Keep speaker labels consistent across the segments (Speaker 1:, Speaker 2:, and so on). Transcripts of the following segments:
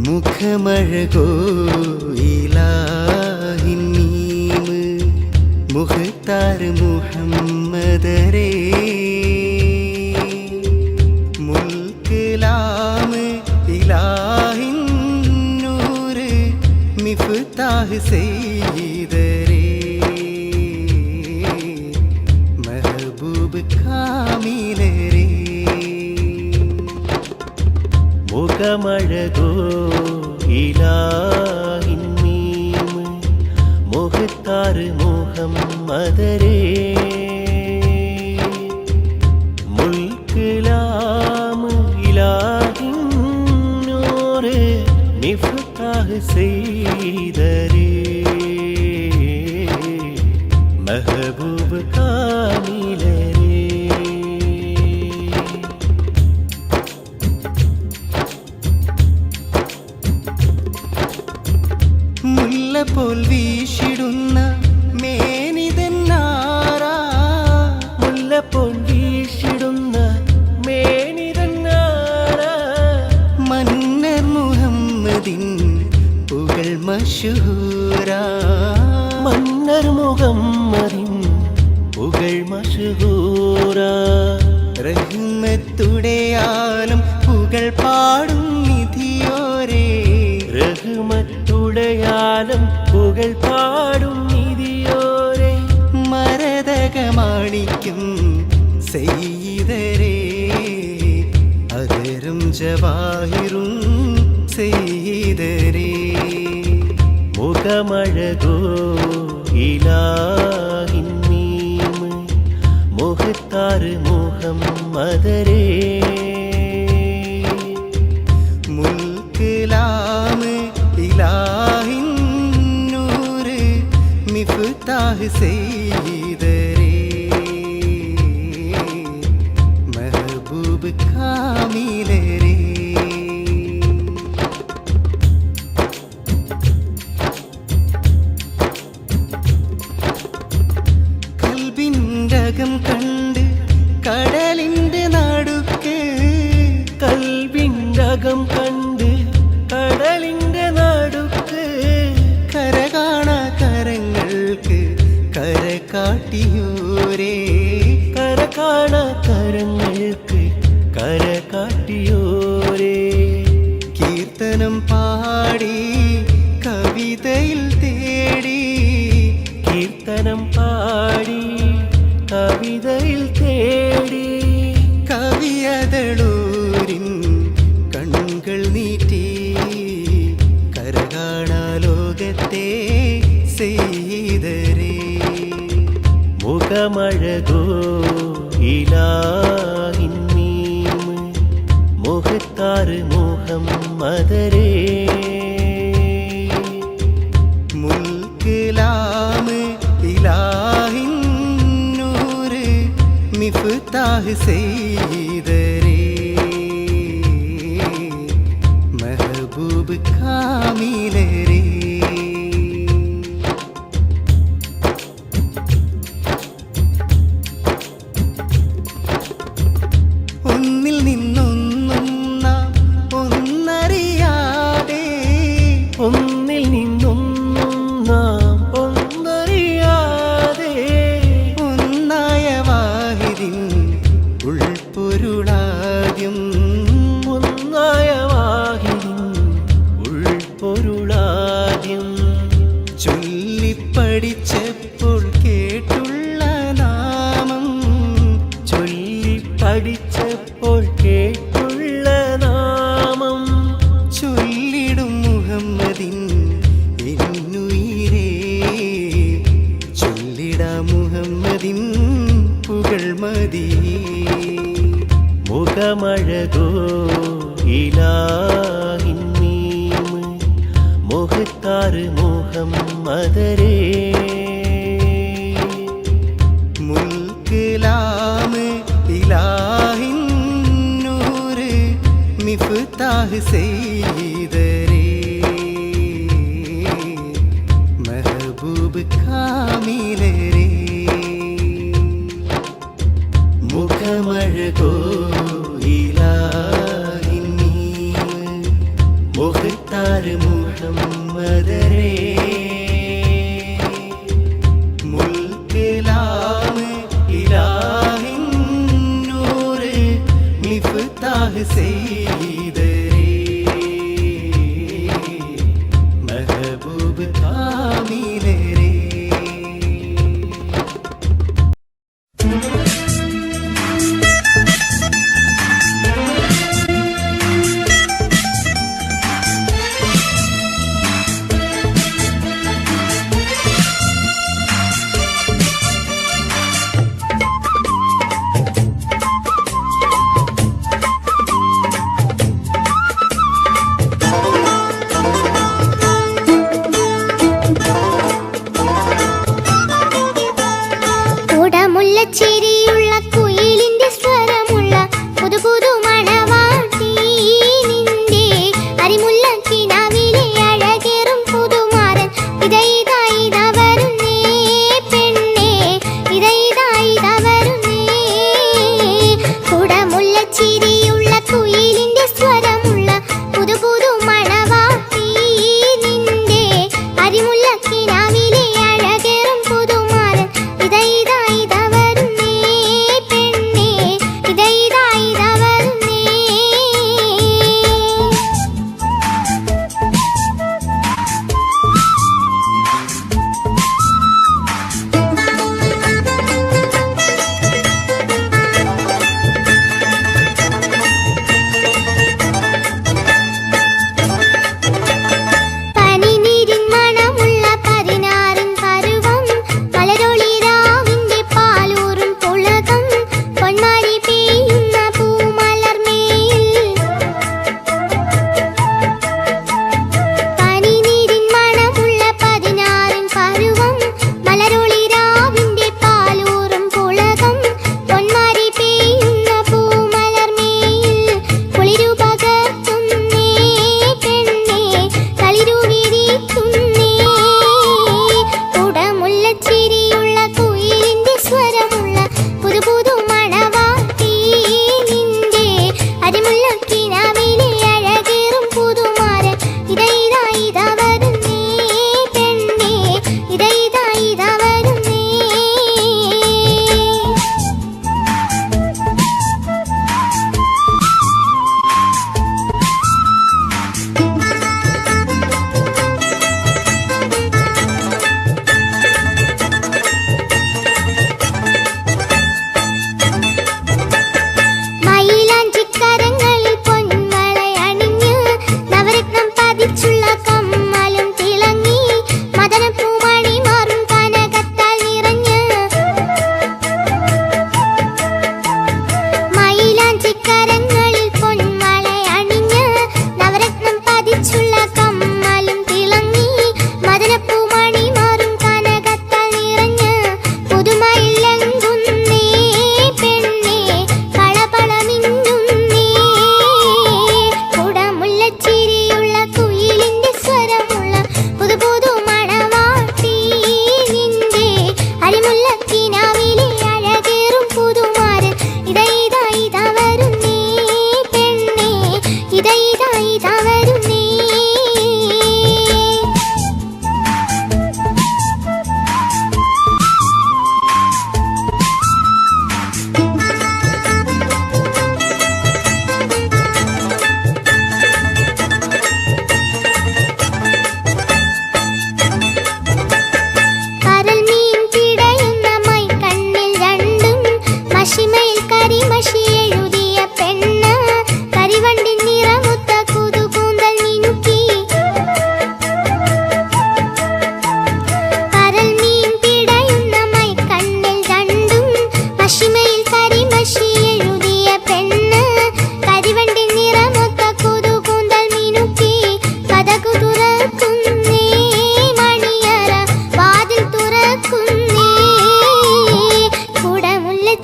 Speaker 1: മുഖമഴകോ ഇലാഹിൻ നീമ് മുഖ്താർ മുഹമ്മദരേ മുൽക്കിലാമ് ഇലാഹിൻ നൂറ് മിഫ്താഹ് സയ്യിദരേ മെഹബൂബ് കാമിലരേ മുഖമഴകോ ഇലാഹിൻ നീമ് മുഖ്താർ മുഹമ്മദരേ മുൽക്കിലാമ് ഇലാഹിൻ നൂറ് മിഫ്താഹ് സയ്യിദരേ മെഹബൂബ് കാമിലരേ മുല്ലപോൽ വീശിടുന്ന മേനിതെന്നാരാ മുല്ലപോൽ വീശിടുന്ന മേനിതെന്നാരാ മന്നർ മുഹമ്മദിൻ പുകൾ മശഹൂരാ മന്നർ മുഹമ്മദിൻ പുകൾ മശഹൂരാ റഹ്മത്തുടയാലും പുകൾ പാടും നിധിയോരേ റഹ്മത്തുടയാലും പുകൾ പാടും നിധിയോരേ മരതകമാണിക്കും സയ്യിദരേ അദരും ജവാഹിറും സയ്യിദരേ മുഖമഴകോ ഇലാഹിൻ നീമ് മുഖ്താർ മുഹമ്മദരേ മുൽക്കിലാമ് ഇലാഹിൻ നൂറ് മിഫ്താഹ് സയ്യിദരേ മെഹബൂബ് കാമിലരേ കൽബിൻ്റകം കണ്ട് കടലിൻ്റെ നടുക്ക് കൽബിൻ്റകം കണ്ട് കടലിൻ്റെ നടുക്ക് കര കാണാ കരങ്ങൾക്ക് കര കാട്ടിയോരേ കര കാണാ കരങ്ങൾക്ക് കര കാട്ടിയോരേ കീർത്തനം പാടി കവിതയിൽ തേടി കീർത്തനം പാടി കവിതയിൽ തേടി കവിയതളൂരിൻ കണ്ണുകൾ നീട്ടി കരകാണാ ലോകത്തെ സയ്യിദരേ മുഖമഴകോ ഇലാഹിൻ നീമ് മുഖ്താർ മുഹമ്മദരേ മുൽക്കിലാമ് ഇലാഹിൻ നൂറ് മിഫ്താഹ് സയ്യിദരേ മെഹബൂബ് കാമിലരേ ഒന്നിൽ നിന്നൊന്നും നാം ഒന്നറിയാതെ ഒന്നിൽ നിന്നൊന്നും നാം ഒന്നറിയാതെ ഒന്നായ വാഹിദിൻ ഉൾപ്പൊരുളാദ്യം ഒന്നായ വാഹിദിൻ ഉൾപ്പൊരുളാദ്യം ചൊല്ലിപ്പടിച്ചപ്പോൾ കേട്ടുള്ള നാമം ചൊല്ലിപ്പടിച്ചപ്പോൾ കേട്ടുള്ള നാമം ചൊല്ലിടും മുഹമ്മദിൻ എന്നുയിരേ ചൊല്ലിടാ മുഹമ്മദിൻ പുകൾ മതി മുഖമഴകോ ഇലാഹിൻ നീമ് മുഖ്താർ മുഹമ്മദരേ മുൽക്കിലാമ് ഇലാഹിൻ നൂറ് മിഫ്താഹ് സയ്യിദരേ മെഹബൂബ് കാമിലരേ മുഖമഴകോ ഇലാഹിൻ നീമ് മുഖ്താർ മിഫ്താഹ് സെയ്തരേ മെഹബൂബ് കാമിലരേ.
Speaker 2: ചിരിയുള്ള കുയിലിന്റെ സ്വരമുള്ള പുതു പുതു മണവാട്ടി നിന്റെ അരിമുല്ല കിനാവിലെ അഴകേറും പുതുമാരൻ ഇതായി വരുന്നേ പെണ്ണേ ഇതായി വരുന്നേ. കുടമുല്ല ചിരിയുള്ള കുയിലിന്റെ സ്വരമുള്ള പുതു പുതു മണവാട്ടി നിന്റെ അരിമുല്ല കിനാവിലെ അഴകേറും പുതുമാരൻ ഇതായി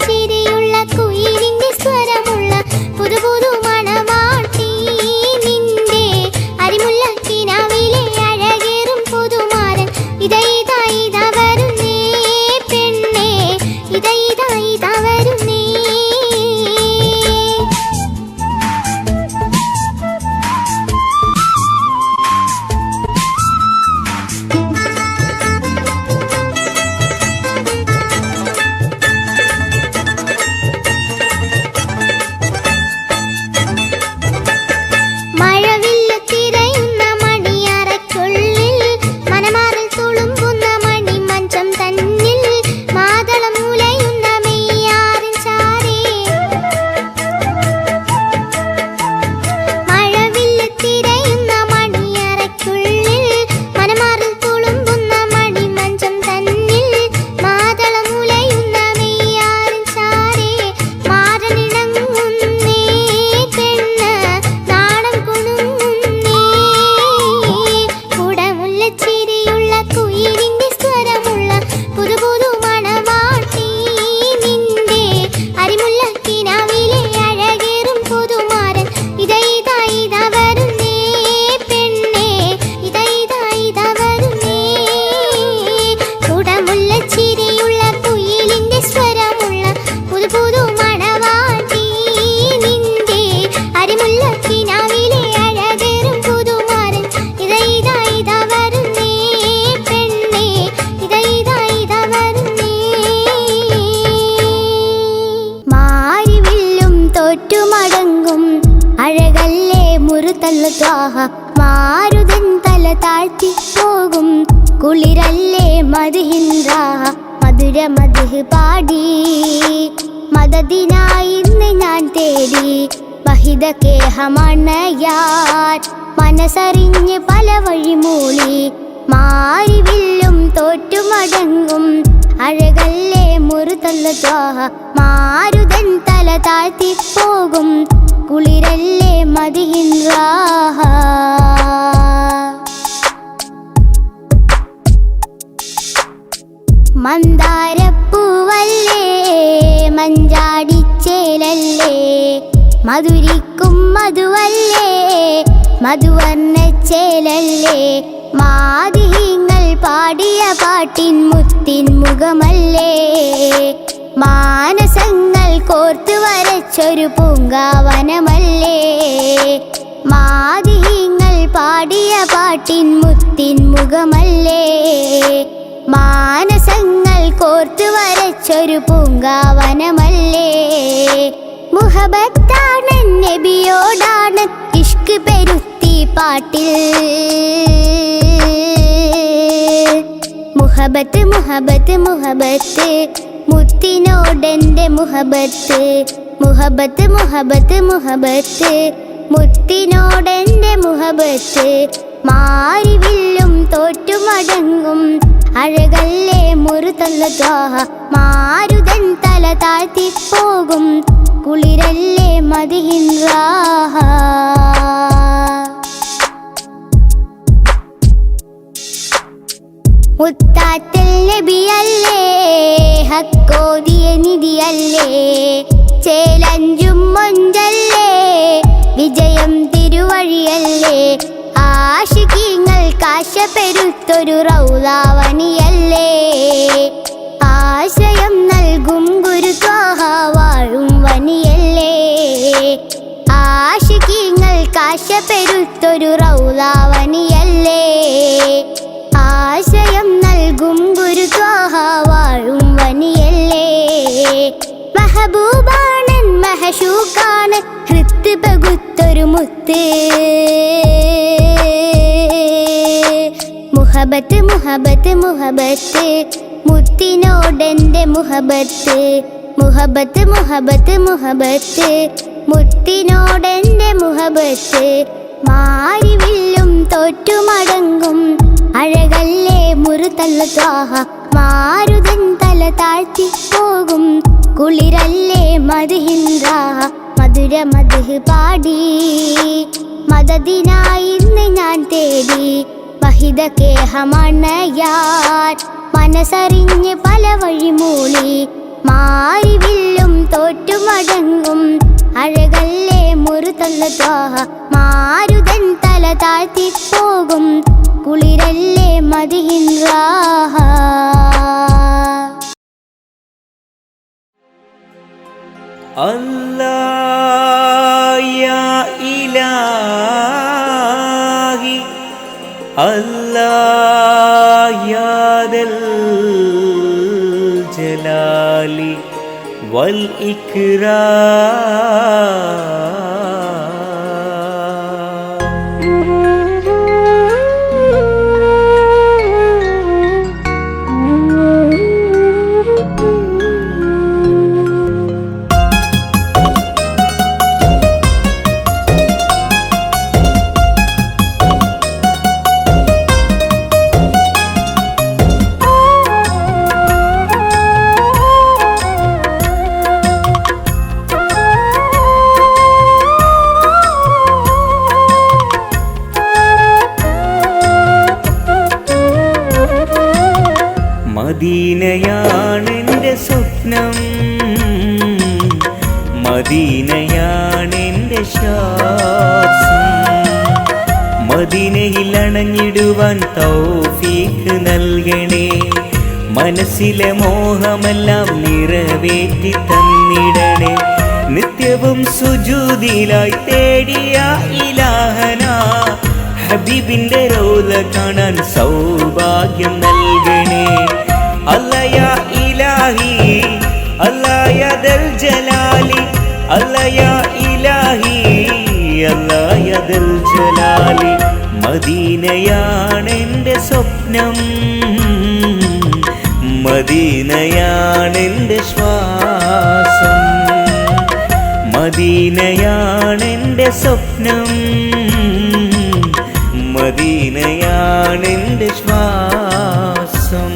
Speaker 2: ചിരിയുള്ള കുയിലിന്റെ മടങ്ങും അഴകല്ലേ മുറുതല്ല ത്വാഹ മാരുതൻ തല താഴ്ത്തി പോകും കുളിരല്ലേ മദ്ഹിൻ രാഹ മധുര മദ്ഹ് പാടി മദദിനായി ഇന്ന് ഞാൻ തേടി വഹിദ കേഹമണയാൻ മനസ്സറിഞ്ഞ് പല വഴി മൂളി മാരിവില്ലും തോറ്റുമടങ്ങും അഴകല്ലേ മുറുതല്ല ത്വാഹ മാരുതൻ തല താഴ്ത്തി പോകും കുളിരല്ലേ മദ്ഹിൻ രാഹ മന്ദാരപ്പൂവല്ലേ മഞ്ചാടിച്ചേലല്ലേ മധുരിക്കും മധുവല്ലേ മധുവർണ്ണച്ചേലല്ലേ മാദിഹ്യങ്ങൾ പാടിയ പാട്ടിൻ മുത്തിൻ മുഖമല്ലേ മാനസങ്ങൾ കോർത്തു വരച്ചൊരു പൂങ്കാവനമല്ലേ മാദിഹ്യങ്ങൾ പാടിയ പാട്ടിൻ മുത്തിൻ മുഖമല്ലേ മാനസങ്ങൾ കോർത്തു വരച്ചൊരു പൂങ്കാവനമല്ലേ മുഹബത്താണ് നബിയോടാണ് ഇഷ്ക് പെരുത്തി പാട്ടിൽ മുഹബത്ത് മുഹബത്ത് മുഹബത്ത് മുത്തിനോടെന്റെ മുഹബത്ത് മുഹബത്ത് മുഹബത്ത് മുഹബത്ത് മുത്തിനോടെന്റെ മുഹബത്ത് മാരിവില്ലും തോറ്റുമടങ്ങും അഴകല്ലേ മുറുതല്ല ത്വാഹ മാരുതൻ തല താഴ്ത്തി പോകും കുളിരല്ലേ മദ്ഹിൻ രാഹ മുത്താറ്റൽ നബിയല്ലേ ഹക്കോദിയ നിധിയല്ലേ ചേലഞ്ചും മൊഞ്ചല്ലേ വിജയം തിരുവഴിയല്ലേ ആശികീങ്ങൾ കാശ പെരുത്തൊരു റൗലാവണിയല്ലേ ആശയം നൽകും ഗുരു ത്വാഹ വാഴും വനിയല്ലേ ആശികീങ്ങൾ കാശ പെരുത്തൊരു റൗലാവണിയല്ലേ ആശയം നൽകും ഗുരു ത്വാഹ വാഴും വനിയല്ലേ മെഹബൂബാണൻ മെഹശൂക്കാണ് ഹൃത്ത് പകുത്തൊരു മുത്ത് മുഹബത്ത് മുഹബത്ത് മുഹബത്ത് മുത്തിനോടെന്റെ മുഹബത്ത് മുഹബത്ത് മുഹബത്ത് മുഹബത്ത് മുത്തിനോടെന്റെ മുഹബത്ത് മാരിവില്ലും തോറ്റുമടങ്ങും അഴകല്ലേ മുറുതല്ല ത്വാഹ മാരുതൻ തല താഴ്ത്തി പോകും കുളിരല്ലേ മദ്ഹിൻ രാഹ മധുര മദ്ഹ് പാടി മദദിനായി ഇന്ന് ഞാൻ തേടി വഹിദ കേഹമണയാൻ മനസ്സറിഞ്ഞ് പല വഴി മൂളി മാരിവില്ലും തോറ്റുമടങ്ങും അഴകല്ലേ മുറുതല്ല ത്വാഹ മാരുതൻ തല താഴ്ത്തി പോകും കുളിരല്ലേ മദ്ഹിൻ രാഹ
Speaker 1: അല്ലാഹ് യാ ഇലാഹി അല്ലാഹ് യാ ദൽ ജലാലി വൽ ഇക്റാം മദീനയാണെൻ്റെ സ്വപ്നം, മദീനയാണെൻ്റെ ശ്വാസം. മദീനയിൽ അണഞ്ഞിടുവാൻ തൗഫീഖ് നൽകണേ, മനസ്സിലെ മോഹമെല്ലാം നിറവേറ്റി തന്നിടണേ. നിത്യവും സുജൂദിലായി തേടിയ ഇലാഹന ഹബീബിന്റെ റൗള കാണാൻ സൗഭാഗ്യം നൽകണേ. അല്ലാ യാ ഇലാഹി, അല്ലാ യാ ദൽ ജലാലി, അല്ലാ യാ ഇലാഹി, മദീനയാണെൻ്റെ സ്വപ്നം, മദീനയാണെൻ്റെ ശ്വാസം, മദീനയാണെൻ്റെ സ്വപ്നം, മദീനയാണെൻ്റെ ശ്വാസം.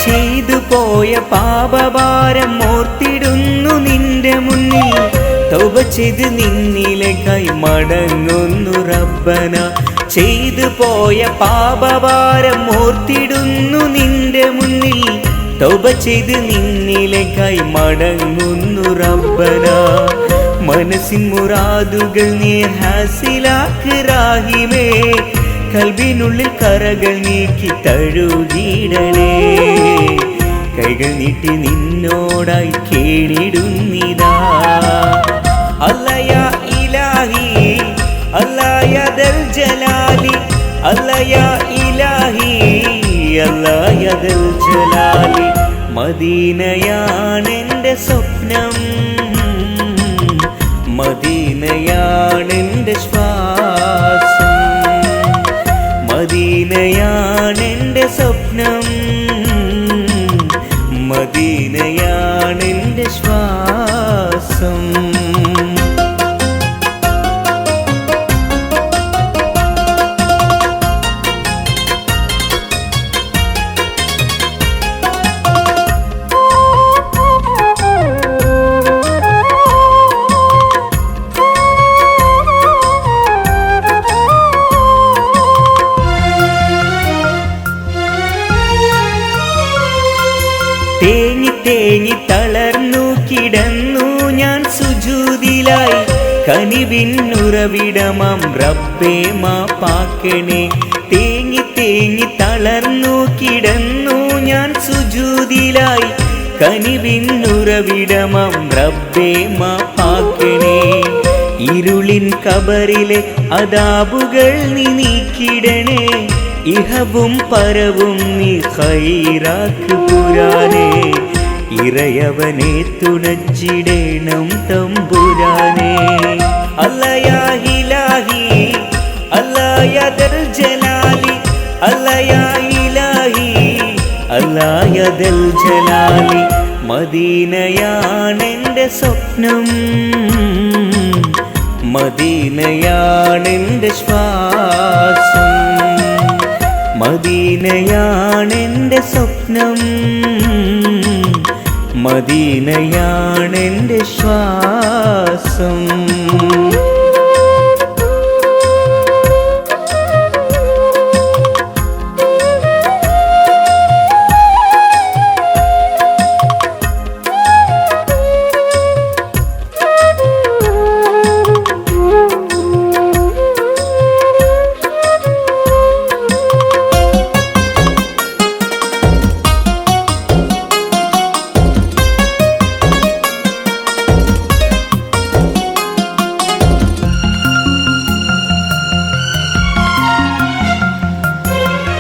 Speaker 1: ചെയ്തു പോയ പാപഭാരം ഓർത്തിടുന്നു നിന്റെ മുന്നിൽ, തൗബ ചെയ്ത് നിന്നിലേക്കായി മടങ്ങുന്നു റബ്ബന. ചെയ്തു പോയ പാപഭാരം ഓർത്തിടുന്നു നിന്റെ മുന്നിൽ, തൗബ ചെയ്ത് നിന്നിലേക്കായി മടങ്ങുന്നു റബ്ബന. മനസ്സിൻ മുറാദുകൾ നീ ഹാസിലാക്ക് റാഹിമേ, കൽബിനുള്ളിൽ കറകൾ നീക്കി തഴുകിടണേ. കൈകൾ നീട്ടി നിന്നോടായി കേണിടുന്നിതാ. അല്ലയാ ഇലാഹി അല്ലായദൽ ജലാലി, അല്ലയാ ഇലാഹി അല്ലായദൽ ജലാലി. മദീനയാണെൻ്റെ സ്വപ്നം, മദീനയാണെൻ്റെ ശ്വാസം, മദീനയാണെൻ്റെ സ്വപ്നം, മദീനയാണെൻ്റെ ശ്വാസം. തേങ്ങി തേങ്ങി തളർന്നു കിടന്നു ഞാൻ സുജൂദിലായി, കനിവിന്നുറവിടമാം റബ്ബേ മാപ്പാക്കണേ. തേങ്ങി തേങ്ങി തളർന്നു കിടന്നു ഞാൻ സുജൂദിലായി, കനിവിന്നുറവിടമാം റബ്ബേ മാപ്പാക്കണേ. ഇരുളിൻ കബറിലെ അദാബുകൾ നീ നീക്കിടണേ, ഇഹവും പരവും നീ ഖൈറാക്ക് പുരാനേ. ഇറയവനെ തുണച്ചിടേണം തമ്പുരാനേ. അല്ലയാ ഇലാഹി അല്ലായദൽ ജലാലി, അല്ലയാ ഇലാഹി അല്ലായദൽ ജലാലി. മദീനയാണെൻ്റെ സ്വപ്നം, മദീനയാണെൻ്റെ ശ്വാസം, മദീനയാണെൻ്റെ സ്വപ്നം, മദീനയാണെൻ്റെ ശ്വാസം.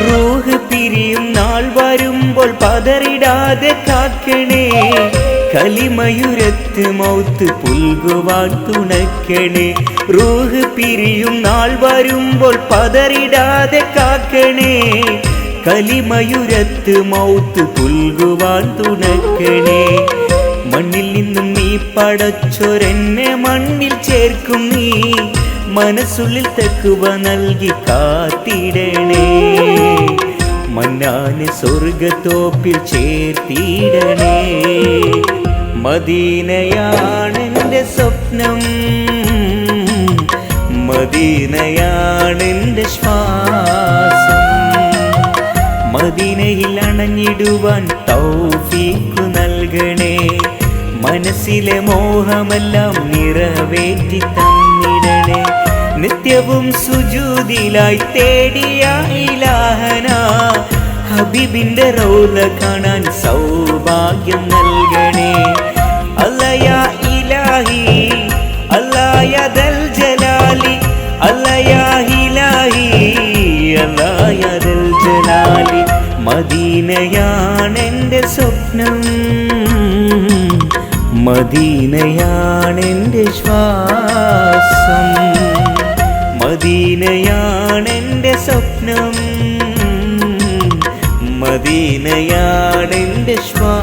Speaker 1: റൂഹ് പിരിയും നാൾ വരുമ്പോൾ പതറിടാതെ കാക്കണേ, കലിമയുരത്ത് മൗത്ത് പുൽകുവാൻ തുണക്കണേ. റൂഹ് പിരിയും നാൾ വരുമ്പോൾ പതറിടാതെ കാക്കണേ, കലിമയുരത്ത് മൗത്ത് പുൽകുവാൻ തുണക്കണേ. മണ്ണിൽ നിന്നും നീ പടച്ചൊരെന്നെ മണ്ണിൽ ചേർക്കും നീ, മനസ്സുള്ളിൽ തക്കുവ നൽകി കാത്തിടണേ. മന്നാന് സ്വർഗത്തോപ്പിൽ ചേർത്തിടണേ. മദീനയാണെൻ്റെ സ്വപ്നം, മദീനയാണെൻ്റെ ശ്വാസം, മദീനയിൽ അണഞ്ഞിടുവാൻ തൗഫീഖ് നൽകണേ. മനസ്സിലെ മോഹമെല്ലാം നിറവേറ്റി തന്നിടണേ. നിത്യവും സുജൂദിലായി തേടിയ ഇലാഹന ഹബീബിന്റെ റൗള കാണാൻ സൗഭാഗ്യം നൽകണേ. അല്ലയാ ഇലാഹി അല്ലായ ദൽ ജലാലി അല്ലയാ ഇലാഹി അല്ലായ ദൽ ജലാലി. മദീനയാണെൻ്റെ സ്വപ്നം, മദീനയാണെൻ്റെ ശ്വാസം, മദീനയാണെൻ്റെ സ്വപ്നം, മദീനയാണെൻ്റെ ശ്വാസം.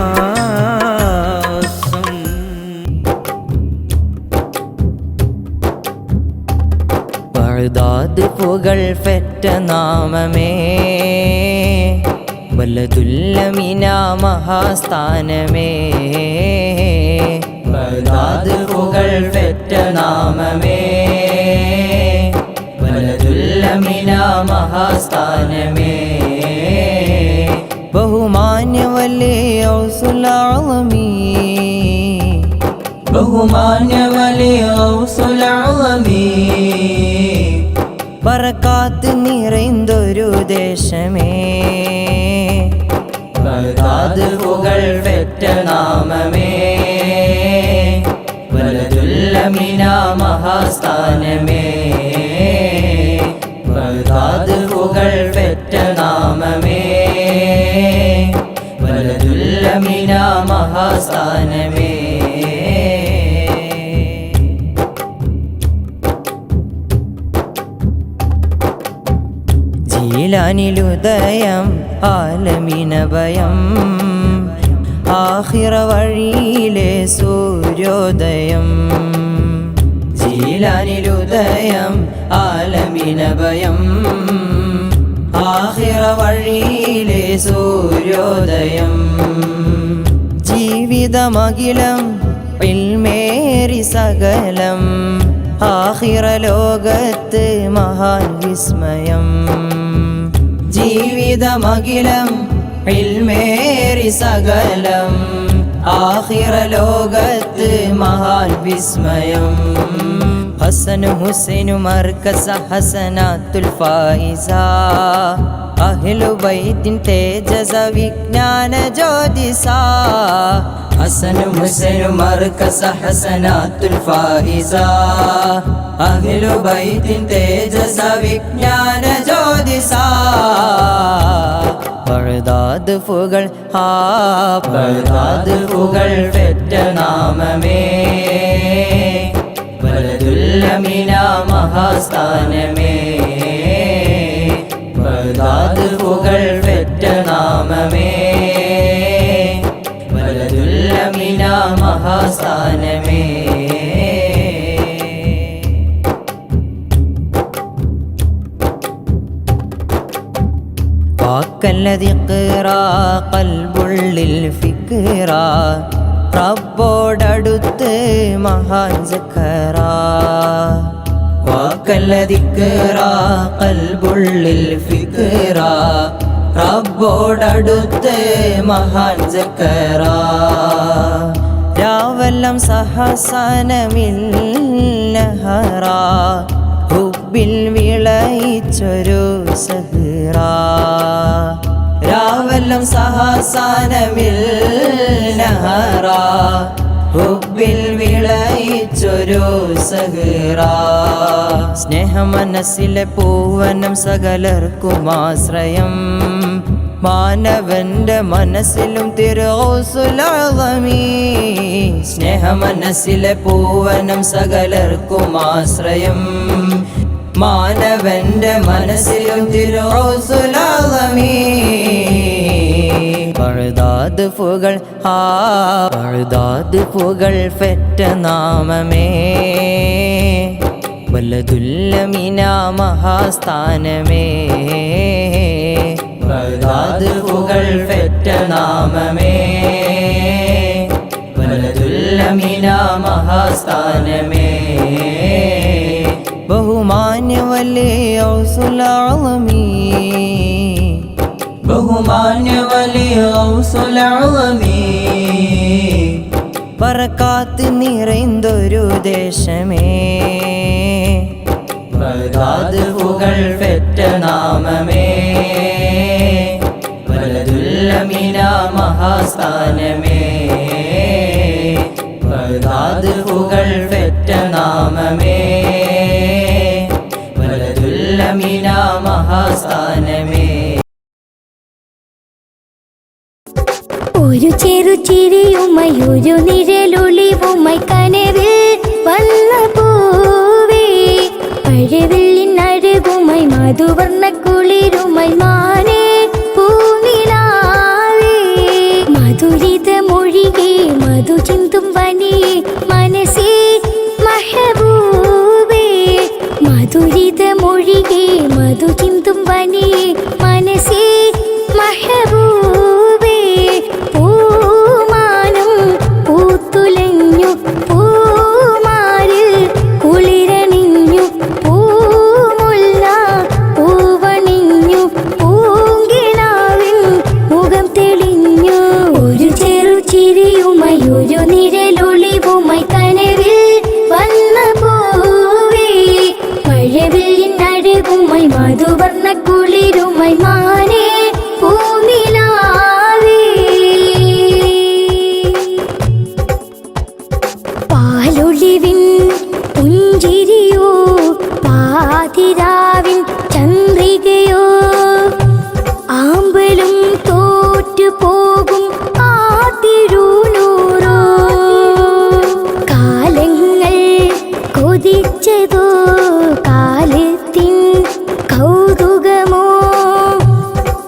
Speaker 3: ബഗ്ദാദ് പുകൾ പെറ്റ നാമമേ, ബലദുല്ലമിന മഹാസ്ഥാനമേ. ബഗ്ദാദ് പുകൾ പെറ്റ നാമമേ, ബലദുല്ലമിന മഹാസ്ഥാനമേ. ബഹുമാന്യ വലിയ ഔസുൽ ആളമീ, ബഹുമാന്യ വലിയ ഔസുൽ ആളമീ. ബറകാത്ത് നിറൈന്തൊരു ദേശമേ, ബഗ്ദാദ് പുകൾ പെറ്റ നാമമേ, ബലദുല്ലമിന മഹാസ്ഥാനമേ. ബഗ്ദാദ് പുകൾ പെറ്റ നാമമേ, ബലദുല്ലമിന മഹാസ്ഥാനമേ. ജീലാനിലുദയം ആലമിനഭയം, ആഖിറ വഴിയിലെ സൂര്യോദയം. ജീലാനിലുദയം ആലമിനഭയം, ആഖിറ വഴിയിലെ സൂര്യോദയം. ജീവിതമഖിലം ഇൽമേറി സകലം, ആഖിറ ലോകത്ത് മഹാൻ വിസ്മയം. ജീവിതമഖിലം ഇൽമേറി സകലം, ആഖിറ ലോകത്ത് മഹാൻ വിസ്മയം. ഹസനു ഹുസൈനു മർകസ ഹസനാത്തുൽ ഫായിസ, അഹ്ലു ബൈത്തിൻ തേജസ വിജ്ഞാന ജ്യോതിസ. ഹസനു ഹുസൈനു മർകസ ഹസനാത്തുൽ ഫായിസ, അഹ്ലു ബൈത്തിൻ തേജസ വിജ്ഞാന ജ്യോതിസ. ബഗ്ദാദ് പുകൾ ബഗ്ദാദ് പുകൾ പെറ്റ നാമമേ, ബലദുല്ലമിന മഹാസ്ഥാനമേ. ബഗ്ദാദ് പുകൾ പെറ്റ നാമമേ, ബലദുല്ലമിന മഹാസ്ഥാനമേ. വാക്കല്ലതി ഖിറാ ഖൽബുള്ളിൽ ഫിക്റാ, റബ്ബോടടുത്ത് മഹാൻ സഖറാ. വാക്കല്ലതി ഖിറാ ഖൽബുള്ളിൽ ഫിക്റാ, റബ്ബോടടുത്ത് മഹാൻ സഖറാ. രാവെല്ലാം സഹസനമിൽ നഹറാ, ഹുബ്ബിൽ വിളയിച്ചൊരു സഹറാ. രാവെല്ലാം സഹസനമിൽ നഹറാ, ഹുബ്ബിൽ വിളയിച്ചൊരു സഹറാ. സ്നേഹമനസ്സിലെ പൂവനം സകലർക്കുമാശ്രയം, മാനവന്റെ മനസ്സിലും തിരുഗൗസുൽ ആളമീ. സ്നേഹമനസ്സിലെ പൂവനം സകലർക്കുമാശ്രയം, മാനവന്റെ മനസ്സിലും തിരുഗൗസുൽ ആളമീ. ബഗ്ദാദ് പുകൾ ബഗ്ദാദ് പുകൾ പെറ്റ നാമമേ, ബലദുല്ലമിന മഹാസ്ഥാനമേ. ബഗ്ദാദ് പുകൾ പെറ്റ നാമമേ, ബലദുല്ലമിന മഹാസ്ഥാനമേ. ബഹുമാന്യ വലിയ ഔസുൽ ആളമീ, ബഹുമാന്യ വലിയ ഔസുൽ ആളമീ. ബറകാത്ത് നിറൈന്തൊരു ദേശമേ ബഗ്ദാദ് പുകൾ പെറ്റ നാമമേ ബലദുൽ അമീന മഹാസ്ഥാനമേ ബഗ്ദാദ് പുകൾ പെറ്റ നാമമേ ബലദുൽ അമീന മഹാസ്ഥാനമേ.
Speaker 2: ഒരു ചെറു ചിരിയുമായി ഒരു നിഴലൊളിവുമായി കനവിൽ വന്ന പൂവേ അഴവില്ലിൻ അഴകുമായി മധുവർണ്ണ കുളിരുമായി മാനേ പൂനിലാവേ മധുരിതമൊഴികെ മധു ചിന്തും വനിയേ മനസ്സേ മഹബൂബേ മധുരിതമൊഴികെ മധു ചിന്തും വനിയേ മനസ്സേ മഹബൂബേ പൂമാനം പൂത്തുലഞ്ഞു പൂമാരിൽ കുളിരണിഞ്ഞു പൂമുല്ല പൂവണിഞ്ഞു പൂങ്കിനാവിൻ മുഖം തെളിഞ്ഞു ഒരു ചെറു ചിരിയുമായി ഒരു നിഴലൊളിവുമായി കനവിൽ വന്ന പൂവേ മഴവില്ലിൻ അഴകുമായി മധുവർണ്ണ കുളിരുമായി മാനേ പൂനിലാവേ പാലൊളിവിൻ പുഞ്ചിരിയോ പാതിരാവിൻ ചന്ദ്രികയോ ആമ്പലും തോറ്റുപോകും ആ തിരുനൂറോ കാലങ്ങൾ കൊതിച്ചതോ കാലത്തിൻ കൗതുകമോ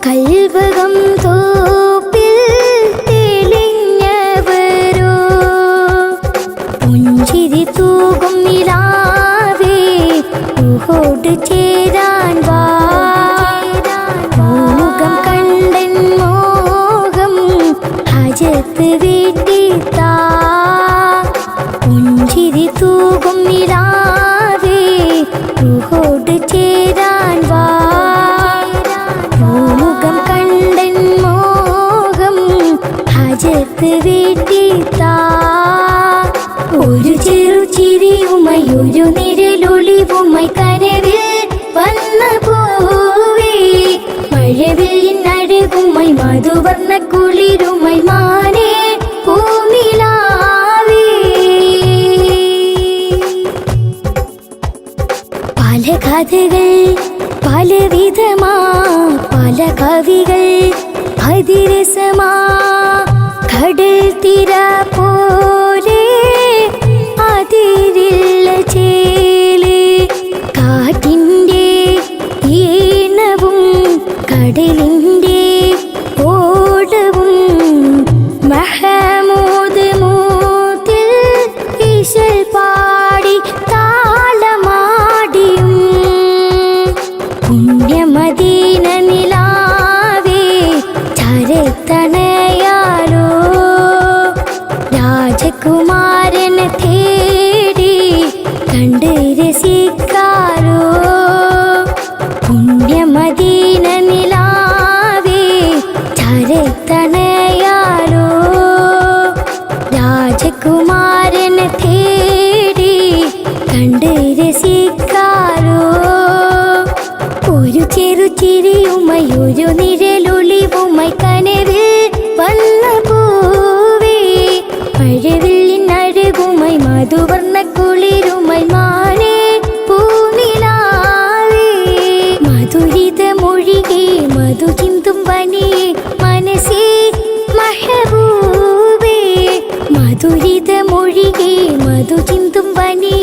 Speaker 2: കൽവകം തോപ്പിൽ തെളിഞ്ഞവരോ പുഞ്ചിരി തൂകും നിലാവേ ഉഹോട് ചേരാൻ വാ മുഖം കണ്ടൻ മോഹം ഹജത്ത് വീട്ടിത്താ പുഞ്ചിരി തൂകും നിലാവേ ഉഹോട് ചേരാൻ വാ മുഖം കണ്ടൻ മോഹം ഹജത്ത് വീട്ടിത്താ ഒരു ചെറു ചിരിയുമായി ഒരു നിഴലൊളിവുമായി കനവിൽ വന്ന പൂവേ മഴവില്ലിൻ അഴകുമായി മധുവർണ്ണ കുളിരുമായി മാനേ പൂനിലാവേ പല കഥകൾ പലവിധമാ പല കവികൾ അതിരസമാ കടൽ തിര പോലെ അതിരില്ല ചേലേ കാറ്റിൻ്റെ ഈണവും കടലിൻ്റെ ഓടവും മഹമൂദ് മൂത്തിൽ ഈശൽ പാടി താളമാടിയും പുണ്യമദീന നിലാവേ ചരത്തണയാലോ രാജകുമാരനെ തേടി കണ്ട് രസിക്കാലോ പുണ്യമദീന നിലാവേ ചരത്തണയാലോ രാജകുമാരനെ തേടി കണ്ട് രസിക്കാലോ ഒരു ചെറു ചിരിയുമായി ഒരു നിഴലൊളിവുമായി കനവിൽ വന്ന പൂവേ മഴവില്ലിൻ അഴകുമായി മധുവർണ്ണ കുളിരുമായി മാനേ പൂനിലാവേ മധുരിതമൊഴികെ മധു ചിന്തും വനിയേ മനസ്സേ മഹബൂബേ മധുരിതമൊഴികെ മധു ചിന്തും വനിയേ